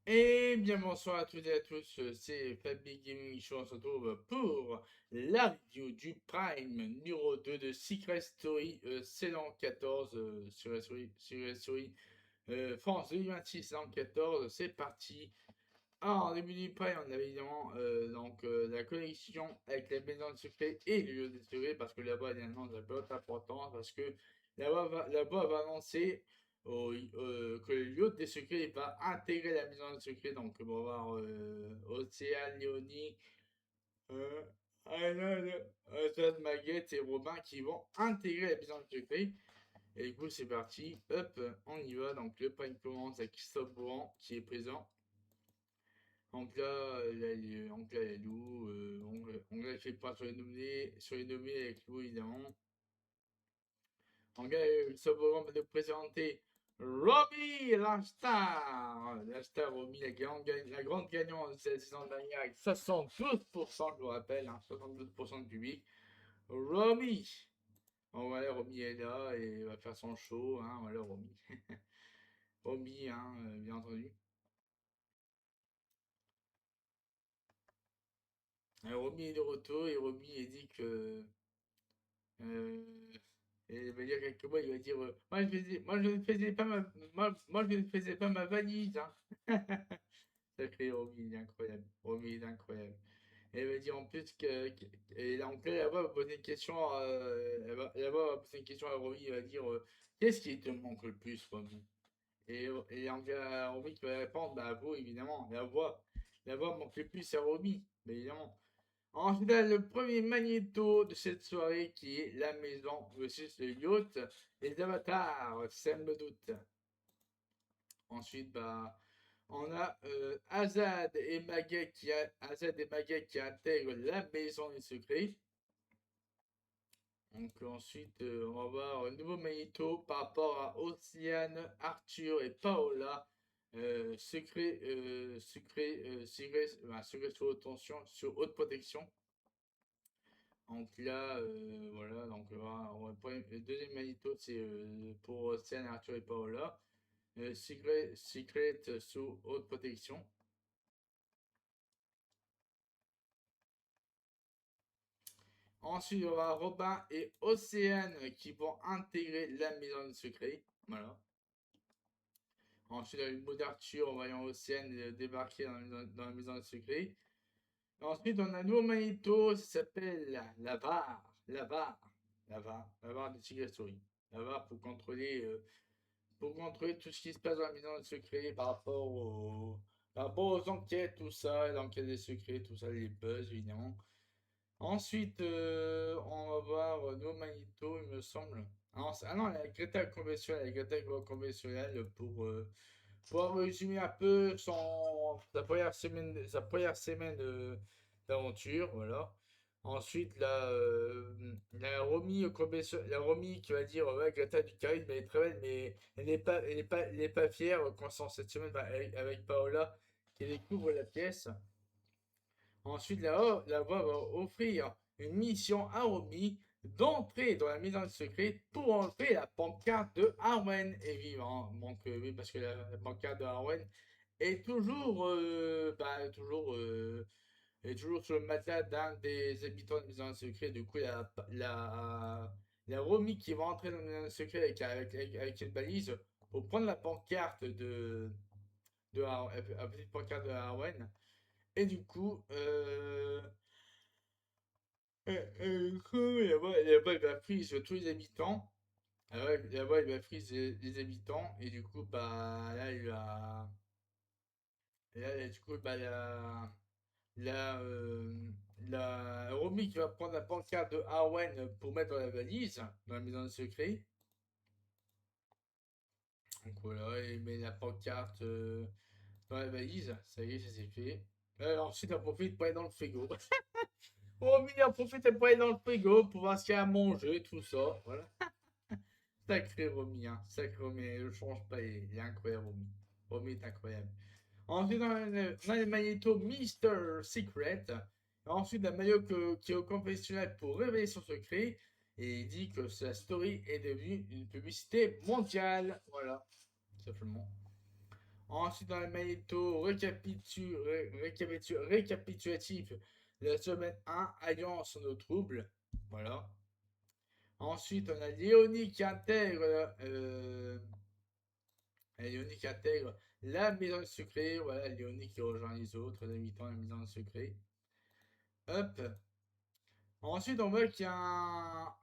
Et bien bonsoir à toutes et à tous, c'est Fabi Gaming Show, on se retrouve pour la review du Prime numéro 2 de Secret Story saison 14 sur la souris France 2026 saison 14, c'est parti. Alors, en début du Prime, on avait évidemment la connexion avec la maison de secret et le lieu de secret, parce que là-bas, il y a une annonce importante, parce que là-bas va annoncer que le lieu des secrets va intégrer la maison de secret. Donc, on va voir Océane, Léonie, euh, Alan, Azad, Maguette et Robin qui vont intégrer la maison de secret. Et du coup, c'est parti. Hop, on y va. Donc, le Prime commence avec Christophe Bourran qui est présent. Donc là, il y a Lou, on a fait pas sur les nommés avec Lou évidemment. Donc là, ce programme va nous présenter Romy, la star Romy, la grande gagnante de cette saison dernière avec 72%, je vous rappelle, hein, 72% du public. Romy, bon, voilà, Romy est là et va faire son show, hein, voilà Romy. Romy, hein, bien entendu. Romy est de retour et Romy est dit que Euh, et il va dire quelques mois, il va dire moi, je ne faisais pas moi, je ne faisais pas ma valise. Hein. Sacré Romy, il est incroyable. Romy, il est incroyable. Et elle va dire en plus et donc là, là-bas, va poser une question, là-bas, va poser une question à Romy, il va dire qu'est-ce qui te manque le plus, Romy? Et donc, Romy qui va répondre, bah, vous, évidemment, la voix manque le plus à Romy, mais évidemment. Ensuite, le premier magnéto de cette soirée qui est la maison versus le yacht, les avatars, ça me doute. Ensuite, bah, on a Azad et Maguette qui intègrent la maison des secrets. Donc ensuite, on va voir un nouveau magnéto par rapport à Océane, Arthur et Paola. Secret sous haute tension, sur haute protection. Donc là, voilà, donc le deuxième magnéto, c'est pour Océane, Arthur et Paola. Secret sous haute protection. Ensuite, il y aura Robin et Océane qui vont intégrer la maison de secret. Voilà. Ensuite, il y a le mot d'Arthur en voyant Océane débarquer dans la maison de secret. Ensuite, on a un nouveau magnéto, ça s'appelle la VAR. La VAR de Secret Story. La VAR pour contrôler tout ce qui se passe dans la maison de secret par rapport aux enquêtes, tout ça, l'enquête des secrets, tout ça, les buzz, évidemment. Ensuite, on va voir nos magnétos, il me semble. Ah non, la Greta conventionnelle, pour résumer un peu sa première semaine d'aventure, voilà. Ensuite, la Romy qui va dire ouais, Greta du charisme, elle est très belle, mais elle n'est pas fière quand c'est cette semaine avec Paola qui découvre la pièce. Ensuite, la voix va offrir une mission à Romy d'entrer dans la maison de secret pour enlever la pancarte de Arwen est vivant. Donc, oui, parce que la pancarte de Arwen est est toujours sur le matelas d'un des habitants de la maison de secret. Du coup, la Romy qui va entrer dans la maison de secret avec une balise pour prendre la pancarte la petite pancarte de Arwen. Et du coup, là-bas, il va freeze tous les habitants. Là-bas, il va freeze les habitants. Et du coup, bah, du coup, bah, la, euh, la Romy qui va prendre la pancarte de Arwen pour mettre dans la valise, dans la maison de secret. Donc voilà, il met la pancarte dans la valise. Ça y est, ça s'est fait. Ensuite, on profite pour aller dans le frigo. Romy en profite pour aller dans le frigo pour voir ce qu'il y a à manger, tout ça. Voilà. Sacré Romy, hein. Sacré Romy, il ne change pas, il est incroyable, Romy. Romy est incroyable. Ensuite, on a le magnéto Mister Secret. Ensuite, la maillot qui est au confessionnal pour révéler son secret. Et il dit que sa story est devenue une publicité mondiale. Voilà, simplement. Ensuite, dans le magnéto récapitulatif, la semaine 1, Alliance nos troubles. Voilà. Ensuite, on a Léonie qui intègre, Léonie qui intègre la maison de secret. Voilà, Léonie qui rejoint les autres habitants de la maison de secret. Hop. Ensuite, on voit qu'il y a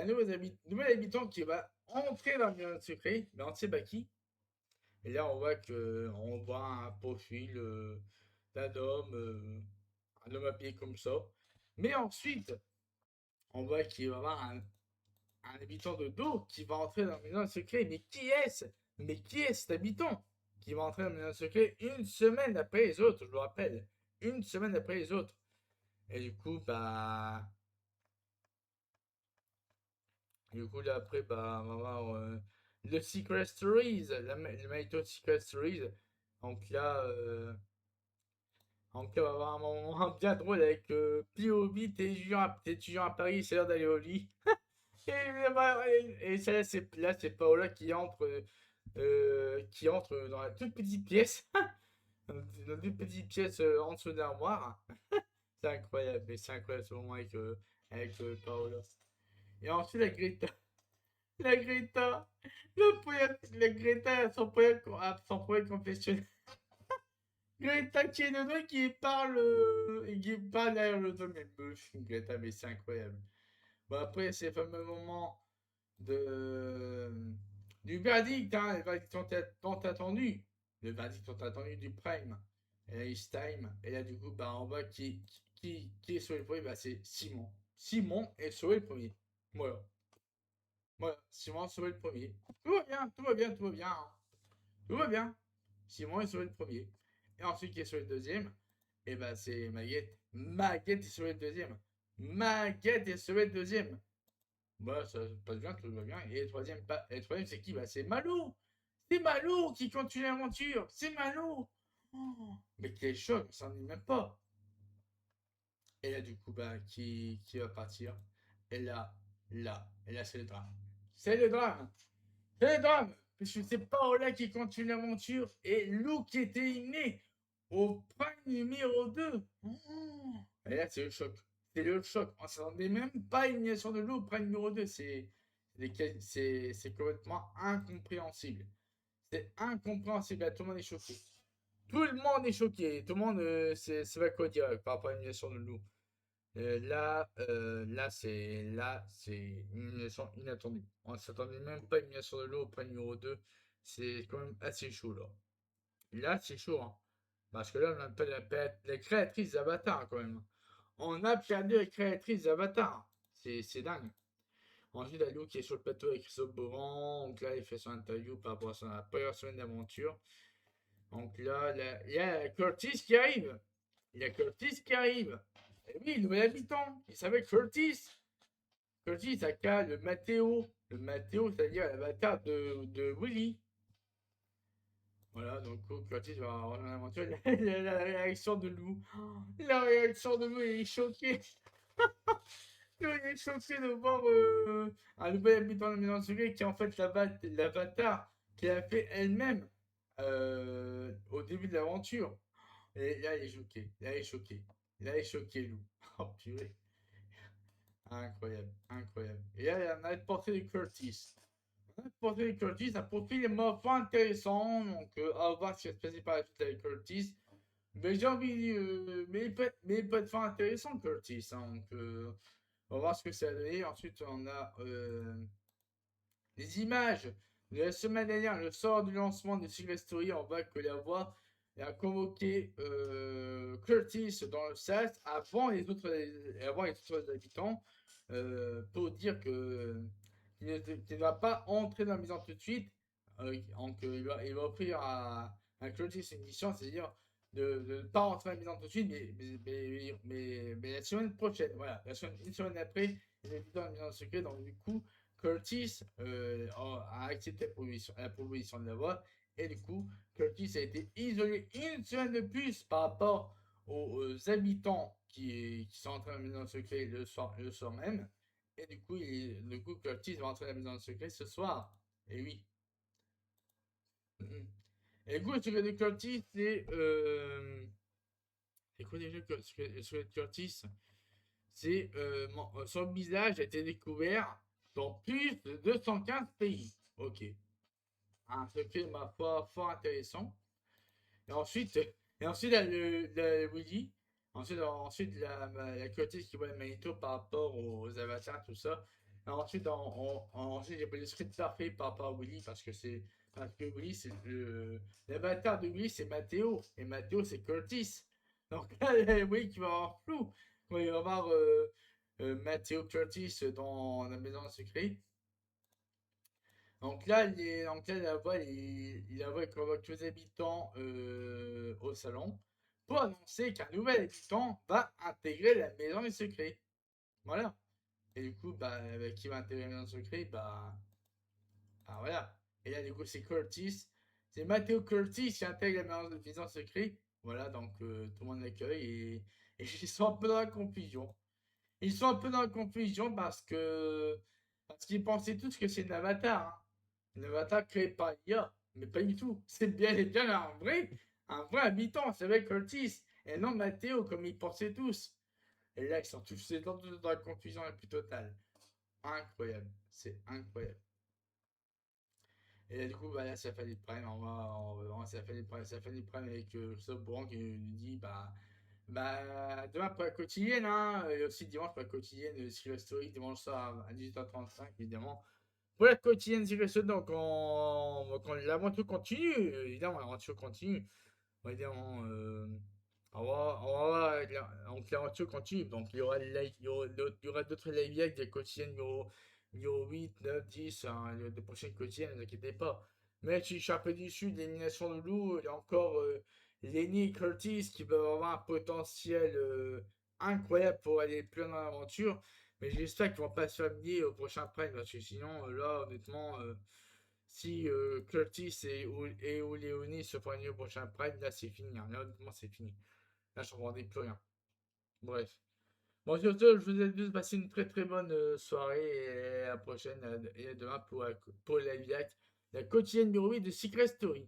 un nouvel habitant qui va entrer dans la maison de secret, mais on ne sait pas qui. Et là, on voit un profil d'un homme, un homme habillé comme ça. Mais ensuite, on voit qu'il va y avoir un habitant de dos qui va entrer dans la maison de secret. Mais qui est-ce? Mais qui est cet habitant qui va entrer dans la maison de secret une semaine après les autres, je vous rappelle. Une semaine après les autres. Et du coup, là, après, bah, on va voir le Secret Stories, le Magneto Secret Stories. Donc là, on va avoir un moment bien drôle avec POV, t'es étudiant à Paris, c'est l'heure d'aller au lit. Et là, c'est Paola qui entre dans la toute petite pièce, dans la toute petite pièce en dessous de l'armoire. C'est incroyable, mais c'est incroyable ce moment avec Paola. Et ensuite, la Greta, la Greta a son premier confessionnal. Greta qui est dedans, qui parle derrière le dos, mais Greta, mais c'est incroyable. Bon, après, ces fameux moments de, du verdict, hein, le verdict tant attendu, le verdict tant attendu du Prime, et là, It's Time, et là, du coup, bah, on voit qui est sauvé le premier, bah, c'est Simon. Simon est sauvé le premier. Voilà. Voilà, Simon a sauvé le premier. Tout va bien, tout va bien, tout va bien, hein. Tout va bien. Simon est sauvé le premier. Et ensuite, qui est sauvé le deuxième? Et bah, c'est Maguette. Maguette est sauvé le deuxième. Maguette est sauvé le deuxième. Bah, ça se passe bien, tout va bien. Et le troisième, c'est qui? Bah, c'est Malou. C'est Malou qui continue l'aventure. C'est Malou. Oh, mais quel choc, on s'en est même pas. Et là, du coup, bah, qui va partir? Et là, c'est le drame. C'est le drame. C'est le drame. Puisque c'est Paola qui continue l'aventure et Lou qui était éliminé au prime numéro 2. Et là, c'est le choc. C'est le choc. On s'attendait même pas à l'élimination de Lou au prime numéro 2. C'est complètement incompréhensible. C'est incompréhensible. Là, tout le monde est choqué. Tout le monde est choqué. Tout le monde c'est pas quoi dire par rapport à l'élimination de Lou. Là, c'est une élimination inattendue. On ne s'attendait même pas à une élimination de Lou au prime numéro 2. C'est quand même assez chaud là. Là, c'est chaud, hein. Parce que là, on a perdu la créatrice d'Avatar quand même. On a perdu la créatrice d'Avatar. C'est dingue. Ensuite, Alou qui est sur le plateau avec Christophe Beaugrand. Donc là, il fait son interview par rapport à sa première semaine d'aventure. Donc là, il y a Curtis qui arrive. Il y a Curtis qui arrive. Et oui, nouvel habitant. Il s'appelle Curtis. Curtis, a le Mathéo. Le Mathéo, c'est-à-dire l'avatar de Willy. Voilà, donc Curtis va avoir une aventure. La réaction de Lou. La réaction de Lou, il est choqué. Il est choqué de voir un nouvel habitant de la maison de secret qui est en fait l'avatar qu'elle a fait elle-même au début de l'aventure. Et là, il est choqué. Là, il est choqué. Là, il est choqué, Lou. Oh, purée. Incroyable, incroyable. Et là, on a le portrait de Curtis. On a le portrait de Curtis, un profil ma foi intéressant. Donc, à voir ce qui va se passer par la suite avec Curtis. Mais j'ai envie. Mais il peut être fort intéressant, Curtis, hein. Donc, on va voir ce que ça va donner. Ensuite, on a les images de la semaine dernière, le sort du lancement de Secret Story. On voit que la voix a convoqué Curtis dans le SAS avant les autres habitants pour dire qu'il ne va pas entrer dans la maison tout de suite. Donc, il va offrir à Curtis une mission, c'est-à-dire de ne pas entrer dans la maison tout de suite, mais la semaine prochaine. Voilà, une semaine après, il est dans la maison secrète. Donc, du coup, Curtis a accepté la proposition de la voix. Et du coup, Curtis a été isolé une semaine de plus par rapport aux habitants qui sont entrés dans la maison secrète le soir même. Et du coup, Curtis va entrer dans la maison secrète ce soir. Et oui. Et du coup, le secret de Curtis, c'est quoi déjà le secret de Curtis? C'est son visage a été découvert dans plus de 215 pays. Ok. Un secret, ma foi, fort intéressant. Et ensuite, il y a le Willy. Ensuite la Curtis qui voit le Magneto par rapport aux avatars, tout ça. Et ensuite, ensuite, j'ai pas le script parfait par rapport à Willy parce que Willy, c'est l'avatar de Willy, c'est Matteo. Et Matteo, c'est Curtis. Donc là, oui, qui va avoir flou. Quand il va avoir Matteo Curtis dans la maison secrète. Donc là, il convoque tous les habitants au salon pour annoncer qu'un nouvel habitant va intégrer la maison des secrets. Voilà. Et du coup, qui va intégrer la maison des secrets, voilà. Et là, du coup, c'est Curtis. C'est Matteo Curtis qui intègre la maison des secrets. Voilà, donc tout le monde l'accueille et ils sont un peu dans la confusion. Ils sont un peu dans la confusion parce qu'ils pensaient tous que c'est un avatar. Hein. Un avatar créé par IA, mais pas du tout. C'est bien et bien un vrai habitant, c'est vrai Curtis, et non Matteo comme ils pensaient tous. Et là, ils sont tous dans la confusion la plus totale. Incroyable, c'est incroyable. Et là, du coup, là, ça fait des problèmes, ça fait des problèmes avec Christophe Bourran qui nous dit, demain pour la quotidienne, hein, et aussi dimanche pour la quotidienne sur la story, dimanche soir à 18h35, évidemment. Pour la quotidienne sur le donc l'aventure continue, évidemment, l'aventure continue. Évidemment, donc l'aventure continue. Donc il y aura d'autres live avec des quotidiennes, il y aura 8, 9, 10, hein, de prochaines quotidiennes, ne vous inquiétez pas. Mais je suis un peu déçu de l'élimination de Lou. Il y a encore Lenny et Curtis qui peuvent avoir un potentiel incroyable pour aller plus loin dans l'aventure. Mais j'espère qu'ils vont pas se familier au prochain prime parce que sinon, là, honnêtement, si Curtis ou Léonie se font au prochain prime, là, c'est fini. Hein. Là, honnêtement, c'est fini. Là, je ne rendais plus rien. Bref. Bon, sur ce, je vous ai tous passé une très très bonne soirée et à la prochaine et à demain pour la quotidienne numéro 8 de Secret Story.